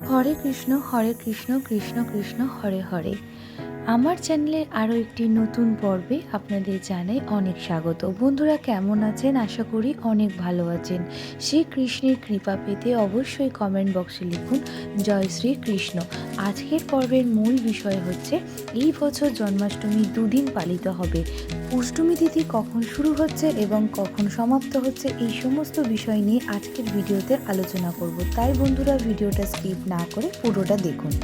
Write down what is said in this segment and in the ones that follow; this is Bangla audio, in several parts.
হরে কৃষ্ণ কৃষ্ণ কৃষ্ণ হরে হরে। আমার চ্যানেলে আরও একটি নতুন পর্বে আপনাদের জানাই অনেক স্বাগত। বন্ধুরা কেমন আছেন? আশা করি অনেক ভালো আছেন। শ্রী কৃষ্ণের কৃপা পেতে অবশ্যই কমেন্ট বক্সে লিখুন জয় শ্রী কৃষ্ণ। আজকের পর্বের মূল বিষয় হচ্ছে এই বছর জন্মাষ্টমী দুদিন পালিত হবে। অষ্টমী তিথি কখন শুরু হচ্ছে এবং কখন সমাপ্ত হচ্ছে এই সমস্ত বিষয় নিয়ে আজকের ভিডিওতে আলোচনা করব। তাই বন্ধুরা ভিডিওটা স্কিপ না করে পুরোটা দেখুন।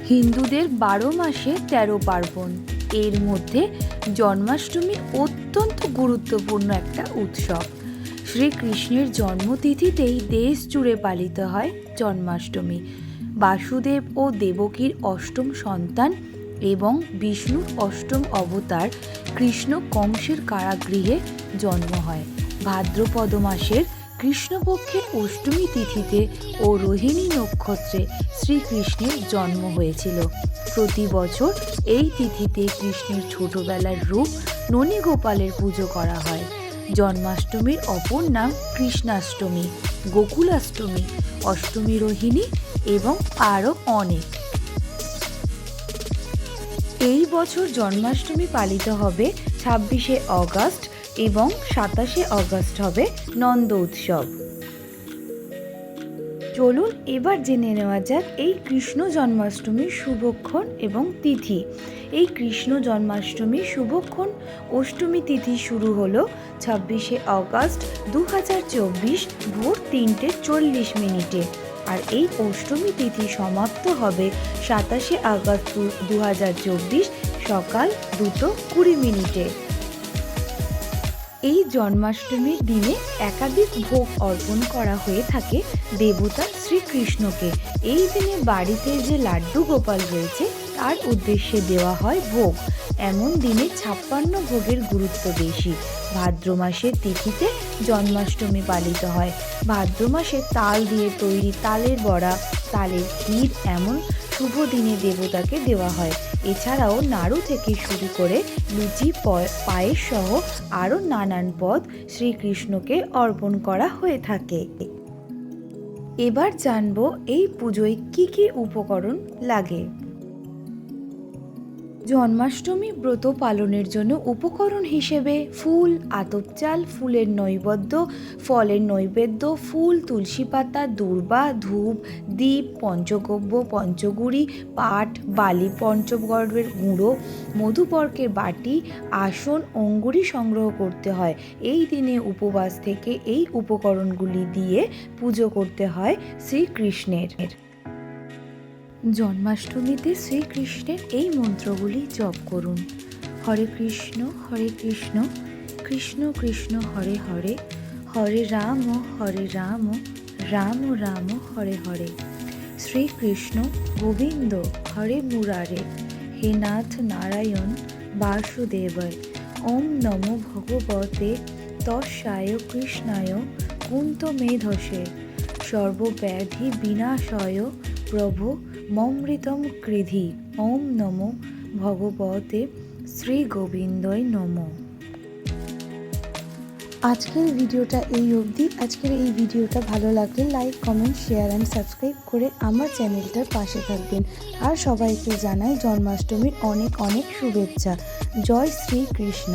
হিন্দুদের 12 মাসে 13 পার্বণ, এর মধ্যে জন্মাষ্টমী অত্যন্ত গুরুত্বপূর্ণ একটা উৎসব। শ্রীকৃষ্ণের জন্মতিথিতেই দেশ জুড়ে পালিত হয় জন্মাষ্টমী। বাসুদেব ও দেবকীর অষ্টম সন্তান এবং বিষ্ণুর অষ্টম অবতার কৃষ্ণ কংসের কারাগৃহে জন্ম হয়। ভাদ্রপদ মাসের কৃষ্ণপক্ষের অষ্টমী তিথিতে ও রোহিণী নক্ষত্রে শ্রীকৃষ্ণের জন্ম হয়েছিল। প্রতি বছর এই তিথিতে কৃষ্ণের ছোটবেলার রূপ ননীগোপালের পুজো করা হয়। জন্মাষ্টমীর অপর নাম কৃষ্ণাষ্টমী, গোকুলাষ্টমী, অষ্টমী রোহিণী এবং আরও অনেক। এই বছর জন্মাষ্টমী পালিত হবে 26শে অগস্ট এবং 27শে অগস্ট হবে নন্দ উৎসব। চলুন এবার জেনে নেওয়া যাক এই কৃষ্ণ জন্মাষ্টমীর শুভক্ষণ এবং তিথি। এই কৃষ্ণ জন্মাষ্টমীর শুভক্ষণ অষ্টমী তিথি শুরু হলো 26শে অগস্ট 2024 ভোর 3:40 মিনিটে, আর এই অষ্টমী তিথি সমাপ্ত হবে 27শে আগস্ট 2024 সকাল 2:20 মিনিটে। এই জন্মাষ্টমীর দিনে একাধিক ভোগ অর্পণ করা হয়ে থাকে দেবতা শ্রীকৃষ্ণকে। এই দিনে বাড়িতে যে লাড্ডু গোপাল রয়েছে তার উদ্দেশ্যে দেওয়া হয় ভোগ। এমন দিনে 56 ভোগের গুরুত্ব বেশি। ভাদ্র মাসের তিথিতে জন্মাষ্টমী পালিত হয়। ভাদ্র মাসে তাল দিয়ে তৈরি তালের বড়া, তালের ক্ষীর এমন শুভ দিনে দেবতাকে দেওয়া হয়। এছাড়াও নাড়ু থেকে শুরু করে লুচি, পায়েস সহ আরও নানান পদ শ্রীকৃষ্ণকে অর্পণ করা হয়ে থাকে। এবার জানবো এই পুজোয় কি কি উপকরণ লাগে। জন্মাষ্টমী ব্রত পালনের জন্য উপকরণ হিসেবে ফুল, আতপ চাল, ফুলের নৈবেদ্য, ফলের নৈবেদ্য, ফুল, তুলসী পাতা, দূর্বা, ধূপ, দীপ, পঞ্চগব্য, পঞ্চগুড়ি, পাট, বালি, পঞ্চগর্বের গুঁড়ো, মধুপর্কের বাটি, আসন, অঙ্গুরি সংগ্রহ করতে হয়। এই দিনে উপবাস থেকে এই উপকরণগুলি দিয়ে পুজো করতে হয় শ্রীকৃষ্ণের। জন্মাষ্টমীতে শ্রীকৃষ্ণের এই মন্ত্রগুলি জপ করুন। হরে কৃষ্ণ কৃষ্ণ কৃষ্ণ হরে হরে, হরে রাম রাম রাম হরে হরে। শ্রীকৃষ্ণ গোবিন্দ হরে মুরারে, হে নাথ নারায়ণ বাসুদেবায়। ওম নমো ভগবতে তস্যায় কৃষ্ণায় কুন্ত মেধসে, সর্বব্যাধি বিনাশয় প্রভু মমৃতম কৃধি। ওম নমো ভগবতে শ্রী গোবিন্দয় নমো। আজকের ভিডিওটা এই অবধি। আজকের এই ভিডিওটা ভালো লাগলে like, comment, share and subscribe করে আমার চ্যানেলটার পাশে থাকবেন। আর সবাইকে জানাই জন্মাষ্টমীর অনেক অনেক শুভেচ্ছা। জয় শ্রী কৃষ্ণ।